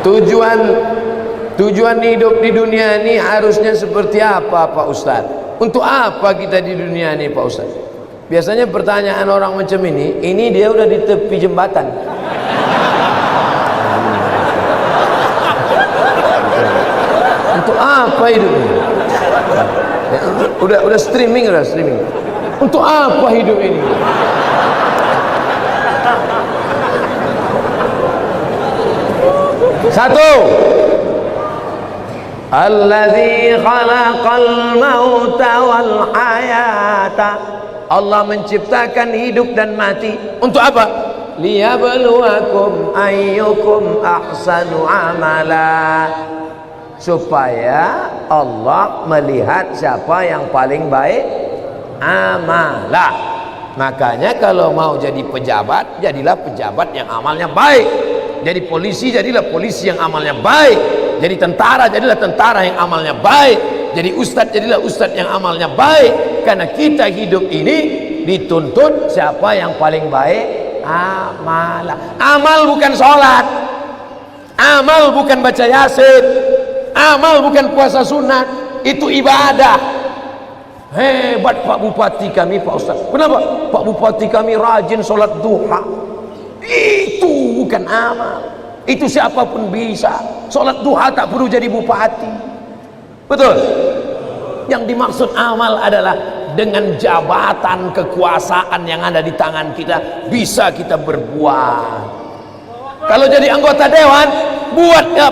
Tujuan hidup di dunia ini harusnya seperti apa Pak Ustadz? Untuk apa kita di dunia ini Pak Ustadz? Biasanya pertanyaan orang macam ini dia udah di tepi jembatan. Untuk apa hidup ini? Udah streaming. Untuk apa hidup ini? Satu, alladzi khalaqal mauta wal hayata. Allah menciptakan hidup dan mati untuk apa? Liyabluwakum ayyukum ahsanu amala. Supaya Allah melihat siapa yang paling baik amala. Makanya kalau mau jadi pejabat, jadilah pejabat yang amalnya baik. Jadi polisi, jadilah polisi yang amalnya baik. Jadi tentara, jadilah tentara yang amalnya baik. Jadi ustadz, jadilah ustadz yang amalnya baik. Karena kita hidup ini dituntut siapa yang paling baik amala. Amal bukan sholat, amal bukan baca yasin, amal bukan puasa sunat. Itu ibadah. Hebat Pak Bupati kami Pak Ustadz. Kenapa? Pak Bupati kami rajin sholat duha. Itu bukan amal. Itu siapapun bisa. Sholat duha tak perlu jadi bupati. Betul? Yang dimaksud amal adalah dengan jabatan kekuasaan yang ada di tangan kita bisa kita berbuat. Kalau jadi anggota dewan, buat ya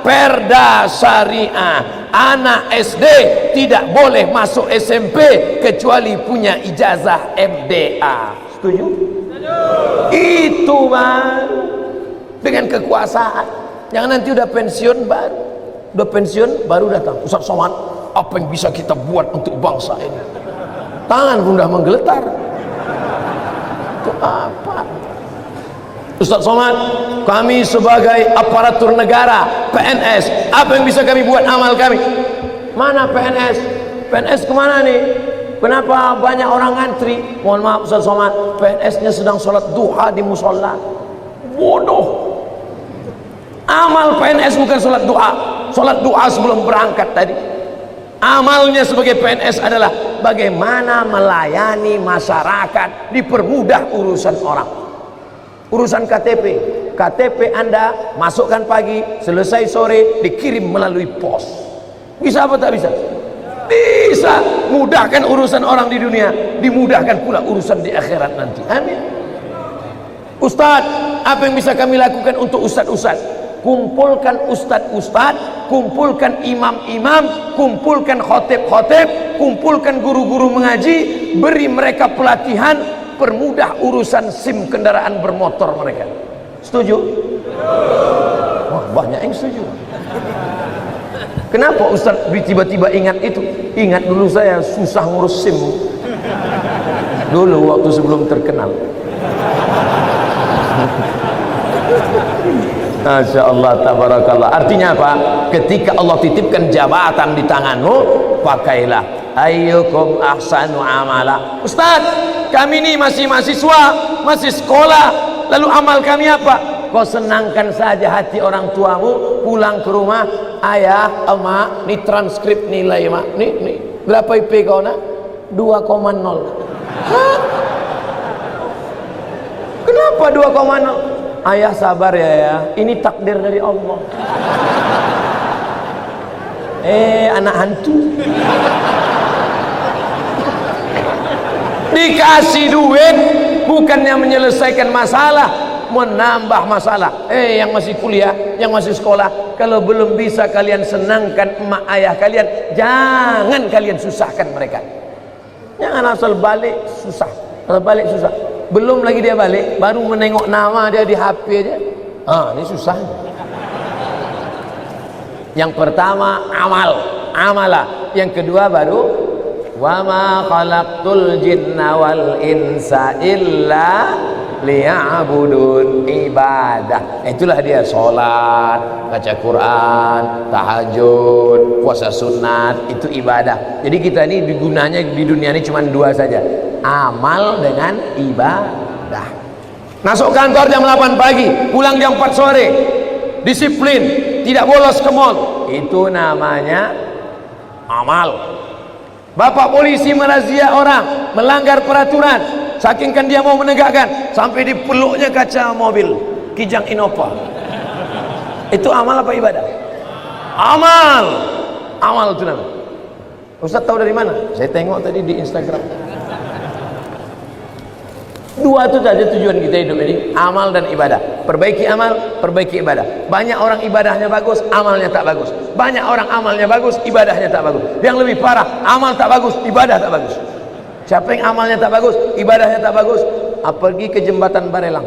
perda syariah. Anak SD tidak boleh masuk SMP kecuali punya ijazah MDA. Setuju? Itu Bang. Dengan kekuasaan. Jangan nanti udah pensiun baru datang Ustaz Somad, apa yang bisa kita buat untuk bangsa ini? Tangan pun udah menggeletar. Itu apa? Ustaz Somad, kami sebagai aparatur negara, PNS, apa yang bisa kami buat amal kami? Mana PNS? PNS kemana nih? Kenapa banyak orang ngantri? Mohon maaf Ustaz Somad, PNS-nya sedang sholat duha di musola. Bodoh. Amal PNS bukan sholat doa. Sholat doa sebelum berangkat tadi. Amalnya sebagai PNS adalah bagaimana melayani masyarakat, dipermudah urusan orang. Urusan KTP Anda masukkan pagi, selesai sore, dikirim melalui pos. Bisa apa tak bisa? Bisa. Mudahkan urusan orang di dunia, dimudahkan pula urusan di akhirat nanti. Amin. Ustadz, apa yang bisa kami lakukan untuk ustadz-ustadz? Kumpulkan ustadz-ustadz, kumpulkan imam-imam, kumpulkan khotib-khotib, kumpulkan guru-guru mengaji, beri mereka pelatihan, permudah urusan SIM kendaraan bermotor mereka. Setuju? Wah, banyak yang setuju. Kenapa Ustadz tiba-tiba ingat itu? Ingat dulu saya susah ngurus SIM dulu waktu sebelum terkenal. Masya Allah, tabarakallah. Artinya apa? Ketika Allah titipkan jabatan di tanganmu, pakailah. Ayyukum ahsanu amala. Ustaz, kami ini masih mahasiswa, masih sekolah, lalu amal kami apa? Kau senangkan saja hati orang tuamu, pulang ke rumah, ayah, emak, ini transkrip nilai mak, nih, berapa IP kau nak? 2,0. Hah? Kenapa 2,0? Ayah sabar ya, ini takdir dari Allah. Anak hantu. Dikasih duit bukannya menyelesaikan masalah, menambah masalah. Yang masih kuliah, yang masih sekolah, kalau belum bisa kalian senangkan emak ayah kalian, jangan kalian susahkan mereka. Jangan asal balik susah. Asal balik susah. Belum lagi dia balik, baru menengok nama dia di HP aja. Ini susah. Yang pertama amala. Yang kedua baru wa ma khalaqtul jinna wal insa illa liya'budun, ibadah. Itulah dia sholat, baca Quran, tahajud, puasa sunat, itu ibadah. Jadi kita ini gunanya di dunia ini cuma dua saja, amal dengan ibadah. Masuk kantor jam 8 pagi, pulang jam 4 sore, disiplin, tidak bolos ke mall. Itu namanya amal. Bapak polisi merazia orang melanggar peraturan, saking kan dia mau menegakkan, sampai dipeluknya kaca mobil Kijang Innova. Itu amal apa ibadah? Amal. Amal itu namanya. Ustaz tahu dari mana? Saya tengok tadi di Instagram. Dua itu saja tujuan kita hidup ini, amal dan ibadah. Perbaiki amal, perbaiki ibadah. Banyak orang ibadahnya bagus, amalnya tak bagus. Banyak orang amalnya bagus, ibadahnya tak bagus. Yang lebih parah, amal tak bagus, ibadah tak bagus. Siapa yang amalnya tak bagus, ibadahnya tak bagus, pergi ke jembatan Barelang.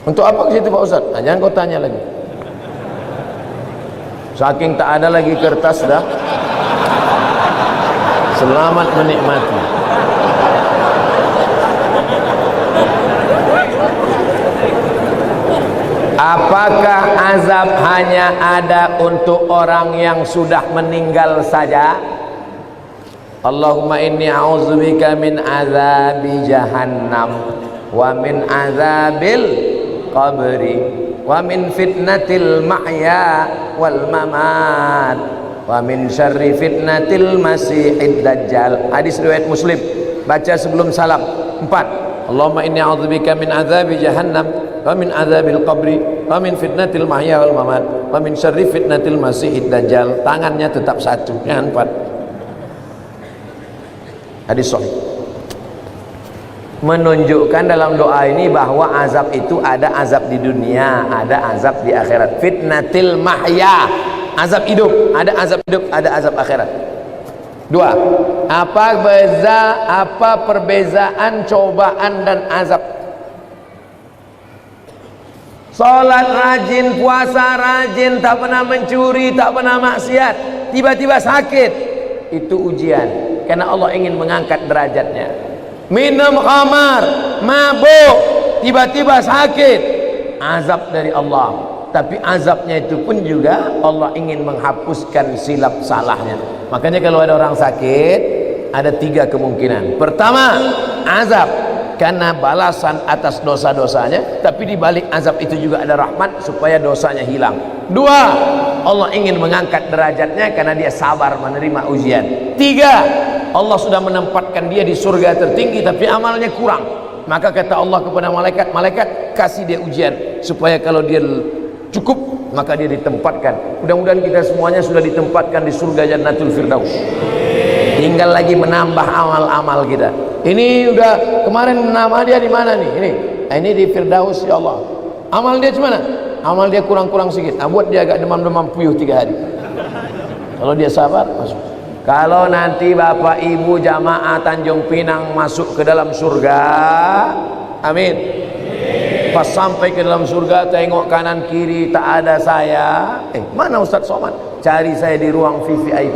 Untuk apa ke situ Pak Ustaz? Nah, jangan kau tanya lagi. Saking tak ada lagi kertas dah. Selamat menikmati. Apakah azab hanya ada untuk orang yang sudah meninggal saja? Allahumma inni a'udzubika min azabi jahannam wa min azabil qabri wa min fitnatil mahya wal mamat wa min syarri fitnatil masihid dajjal. Hadis riwayat Muslim. Baca sebelum salam. 4. Allahumma inni a'udzubika min azabi jahannam wa min azabil qabri wa min fitnatil mahya wal mamat wa min syarri fitnatil masihid dajjal. Tangannya tetap satu, jangan 4. Hadis sahih. Menunjukkan dalam doa ini bahwa azab itu ada azab di dunia, ada azab di akhirat. Fitnatil mahya, azab hidup, ada azab hidup, ada azab akhirat. 2. Apa perbezaan cobaan dan azab? Salat rajin, puasa rajin, tak pernah mencuri, tak pernah maksiat, tiba-tiba sakit, itu ujian, karena Allah ingin mengangkat derajatnya. Minum khamar, mabuk, tiba-tiba sakit, azab dari Allah. Tapi azabnya itu pun juga Allah ingin menghapuskan silap salahnya. Makanya kalau ada orang sakit, ada 3 kemungkinan. Pertama, azab karena balasan atas dosa-dosanya, tapi di balik azab itu juga ada rahmat supaya dosanya hilang. 2, Allah ingin mengangkat derajatnya karena dia sabar menerima ujian. 3, Allah sudah menempatkan dia di surga tertinggi tapi amalnya kurang. Maka kata Allah kepada malaikat, malaikat kasih dia ujian supaya kalau dia cukup maka dia ditempatkan. Mudah-mudahan kita semuanya sudah ditempatkan di surga Jannatul Firdaus. Tinggal lagi menambah amal-amal kita. Ini udah kemarin nama dia di mana nih? Ini di Firdaus ya Allah. Amal dia gimana? Amal dia kurang-kurang sedikit. Buat dia agak demam-demam puyuh 3 hari. Kalau dia sabar masuk. Kalau nanti Bapak Ibu jamaah Tanjung Pinang masuk ke dalam surga, amin. Pas sampai ke dalam surga, tengok kanan kiri tak ada saya. Mana Ustaz Somad? Cari saya di ruang VVIP.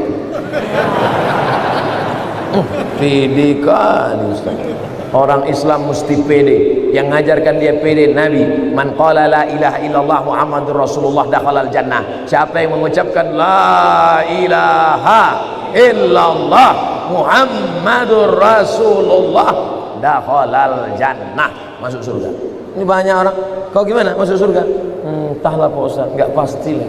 Pede kan Ustaz. Orang Islam mesti pede. Yang ngajarkan dia pede Nabi. Man qala la ilaha illallah Muhammadur Rasulullah dakhalal jannah. Siapa yang mengucapkan la ilaha illallah Muhammadur Rasulullah dakhalal jannah, masuk surga. Ini banyak orang, kau gimana masuk surga? Entahlah Pak Ustaz, enggak pasti lah.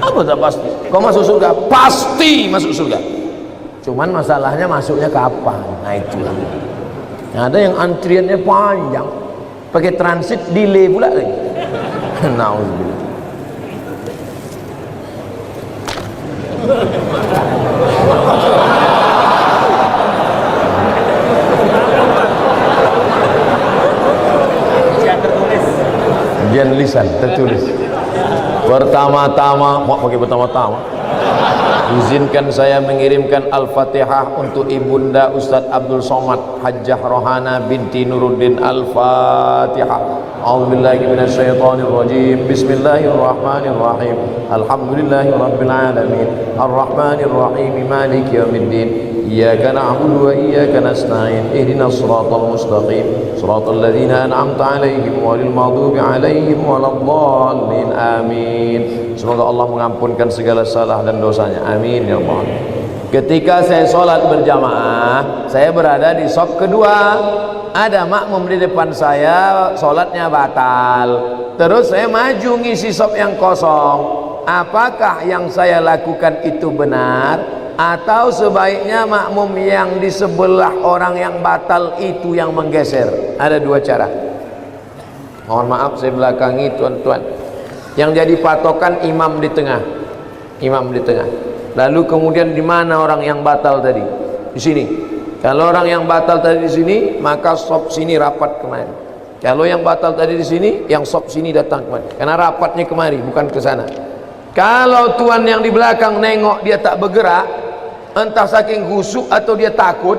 Apa tak pasti? Kau masuk surga, pasti masuk surga. Cuman masalahnya masuknya kapan? Nah itulah. Nah, ada yang antriannya panjang, pakai transit delay pula lagi. Nauzubillah. Ujian lisan tertulis. Pertama-tama, mau pakai pertama-tama. Izinkan saya mengirimkan Al-Fatihah untuk Ibunda Ustadz Abdul Somad Hajjah Rohana binti Nuruddin. Al-Fatihah. A'udzubillahi minasyaitonir rajim. Bismillahirrahmanirrahim. Alhamdulillahi rabbil alamin. Arrahmanir rahim. Maliki yaumiddin. Iyyaka na'budu wa iyyaka nasta'in. Ihdinas siratal mustaqim. Siratal ladzina an'amta 'alaihim ghairil maghdubi 'alaihim waladdallin. Amin. Semoga Allah mengampunkan segala salah dan dosanya. Amin ya Allah. Ketika saya sholat berjamaah, saya berada di saf kedua. Ada makmum di depan saya, sholatnya batal. Terus saya maju ngisi saf yang kosong. Apakah yang saya lakukan itu benar? Atau sebaiknya makmum yang di sebelah orang yang batal itu yang menggeser? Ada dua cara. Mohon maaf saya belakangi tuan-tuan. Yang jadi patokan imam di tengah. Imam di tengah. Lalu kemudian di mana orang yang batal tadi? Di sini. Kalau orang yang batal tadi di sini, maka sop sini rapat kemari. Kalau yang batal tadi di sini, yang sop sini datang kemari. Karena rapatnya kemari, bukan ke sana. Kalau tuan yang di belakang nengok dia tak bergerak, entah saking khusyuk atau dia takut,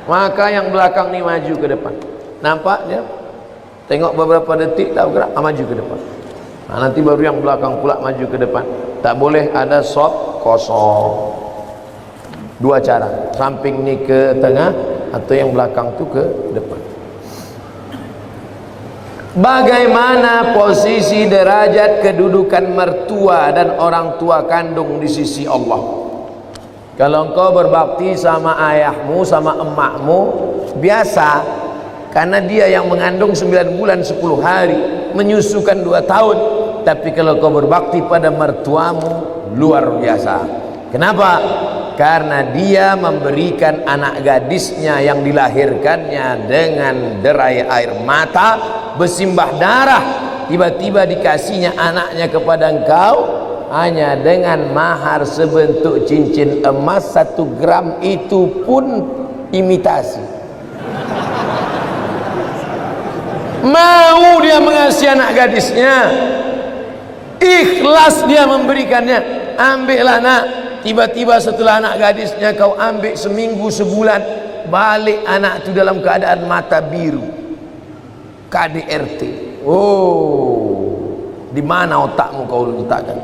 maka yang belakang ni maju ke depan. Nampak dia? Tengok beberapa detik tak bergerak, maju ke depan. Nah, nanti baru yang belakang pula maju ke depan. Tak boleh ada sop kosong. Dua cara, samping ni ke tengah atau yang belakang tu ke depan. Bagaimana posisi derajat kedudukan mertua dan orang tua kandung di sisi Allah? Kalau engkau berbakti sama ayahmu, sama emakmu, biasa, karena dia yang mengandung 9 bulan 10 hari, menyusukan 2 tahun. Tapi kalau kau berbakti pada mertuamu, luar biasa. Kenapa? Karena dia memberikan anak gadisnya yang dilahirkannya dengan derai air mata, bersimbah darah, tiba-tiba dikasihnya anaknya kepada engkau hanya dengan mahar sebentuk cincin emas 1 gram, itu pun imitasi. Mau dia mengasihi anak gadisnya, ikhlas dia memberikannya. Ambillah nak. Tiba-tiba setelah anak gadisnya kau ambil seminggu sebulan, balik anak itu dalam keadaan mata biru, KDRT. Oh, di mana otakmu kau letakkan?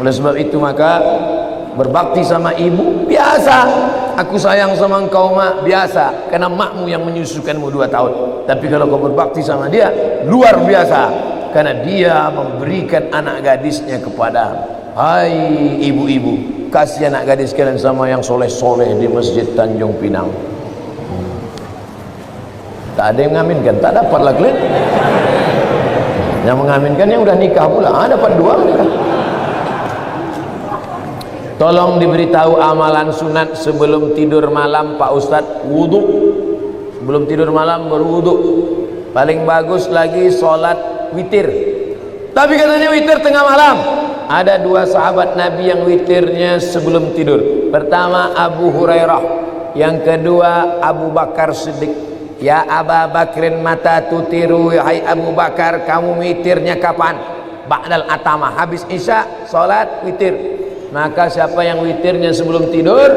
Oleh sebab itu maka berbakti sama ibu biasa. Aku sayang sama engkau mak, biasa, karena makmu yang menyusukanmu 2 tahun. Tapi kalau kau berbakti sama dia, luar biasa, karena dia memberikan anak gadisnya kepada. Hai ibu-ibu, kasih anak gadis kalian sama yang soleh-soleh di Masjid Tanjung Pinang. Tak ada yang mengaminkan, tak dapatlah kalian. Yang mengaminkan yang udah nikah pula, dapat 2 nikah. Tolong diberitahu amalan sunat sebelum tidur malam Pak Ustadz. Wudu. Sebelum tidur malam berwudu. Paling bagus lagi sholat witir. Tapi katanya witir tengah malam. Ada 2 sahabat Nabi yang witirnya sebelum tidur. Pertama Abu Hurairah, yang kedua Abu Bakar Siddiq. Ya Aba Bakrin mata tutiru, hai Abu Bakar, kamu witirnya kapan? Ba'dal atama, habis isya salat witir. Maka siapa yang witirnya sebelum tidur,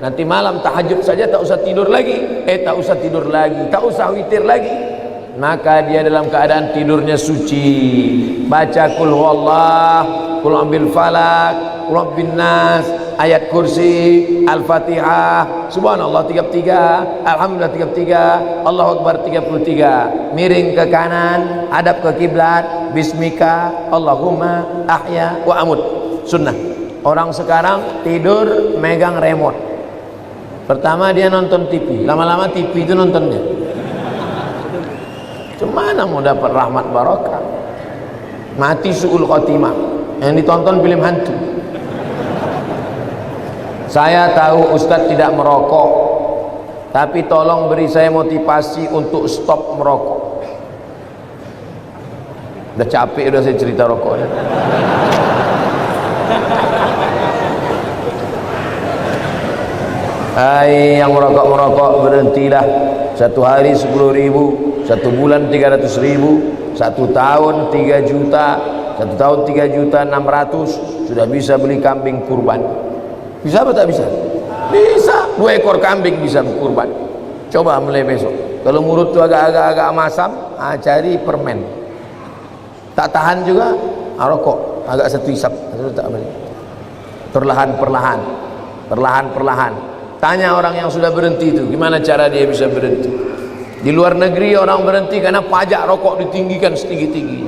nanti malam tahajud saja tak usah tidur lagi, tak usah tidur lagi, tak usah witir lagi, maka dia dalam keadaan tidurnya suci. Baca kul huwallah, kul ambil falak, kul rabbin nas, ayat kursi, al-fatihah, subhanallah 33, alhamdulillah 33, Allahu akbar 33, miring ke kanan, hadap ke kiblat, bismika Allahumma ahya wa amut. Sunnah. Orang sekarang tidur megang remote. Pertama dia nonton TV, lama-lama TV itu nontonnya. Cemana mau dapat rahmat barokah? Mati su'ul khotimah. Yang ditonton film hantu. Saya tahu Ustadz tidak merokok, tapi tolong beri saya motivasi untuk stop merokok. Udah capek udah saya cerita rokok. Hai yang merokok berhentilah. 1 hari 10.000, 1 bulan 300.000, 1 tahun 3 juta, 1 tahun 3.600.000, sudah bisa beli kambing kurban. Bisa apa tak bisa? Bisa. 2 ekor kambing bisa kurban. Coba mulai besok. Kalau mulut tu agak-agak masam, cari permen. Tak tahan juga, rokok. Agak 1 isap. Perlahan-perlahan. Tanya orang yang sudah berhenti itu, gimana cara dia bisa berhenti. Di luar negeri orang berhenti karena pajak rokok ditinggikan setinggi-tinggi.